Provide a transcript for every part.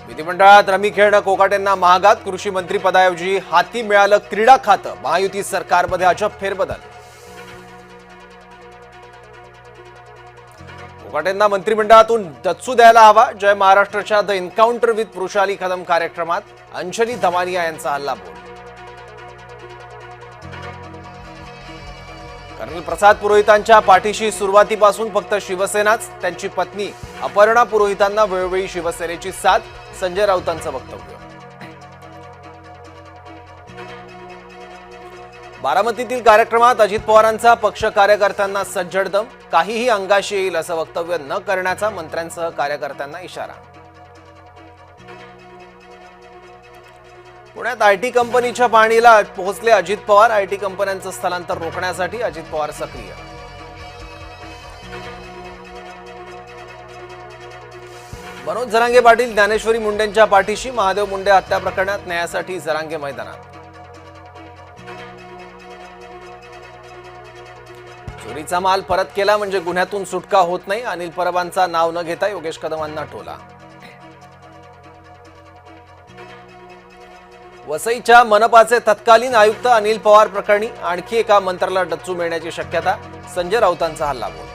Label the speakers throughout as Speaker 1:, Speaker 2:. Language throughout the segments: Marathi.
Speaker 1: विधिमंडळात रमी खेळणं कोकाटेंना महागात. कृषी मंत्री पदाऐवजी हाती मिळालं क्रीडा खातं. महायुती सरकारमध्ये अजब फेरबदल. कोकाटेंना मंत्रिमंडळातून डच्चू द्यायला हवा. जय महाराष्ट्राच्या the encounter with Vrushali Kadam कार्यक्रमात अंजली धमानिया यांचा हल्लाबोल. कर्नल प्रसाद पुरोहितांच्या पाठीशी सुरुवातीपासून फक्त शिवसेनाच. त्यांची पत्नी अपर्णा पुरोहितांना वेळोवेळी शिवसेनेची साथ. संजय राऊतांचं वक्तव्य. बारामतीतील कार्यक्रमात अजित पवारांचा पक्ष कार्यकर्त्यांना सज्जड दम. काहीही अंगाशी येईल असं वक्तव्य न करण्याचा मंत्र्यांसह कार्यकर्त्यांना इशारा. पुण्यात आयटी कंपनीच्या पाहणीला पोहोचले अजित पवार. आयटी कंपन्यांचं स्थलांतर रोखण्यासाठी अजित पवार सक्रिय. मनोज जरांगे पाटील ज्ञानेश्वरी मुंडेंच्या पाठीशी. महादेव मुंडे हत्या प्रकरणात न्यायासाठी जरांगे मैदानात. चोरीचा माल परत केला म्हणजे गुन्ह्यातून सुटका होत नाही. अनिल परबांचा नाव न घेता योगेश कदमांना टोला. वसईच्या मनपाचे तत्कालीन आयुक्त अनिल पवार प्रकरणी आणखी एका मंत्र्याला डच्चू मिळण्याची शक्यता. संजय राऊतांचा हल्लाबोल.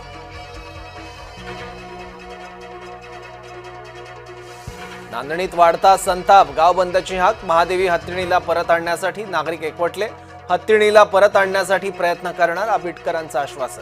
Speaker 1: नांदणीत वाढता संताप. गाव बंदची हाक. महादेवी हत्तीणीला परत आणण्यासाठी नागरिक एकवटले. हत्तीणीला परत आणण्यासाठी प्रयत्न करणार. आबिटकरांचं आश्वासन.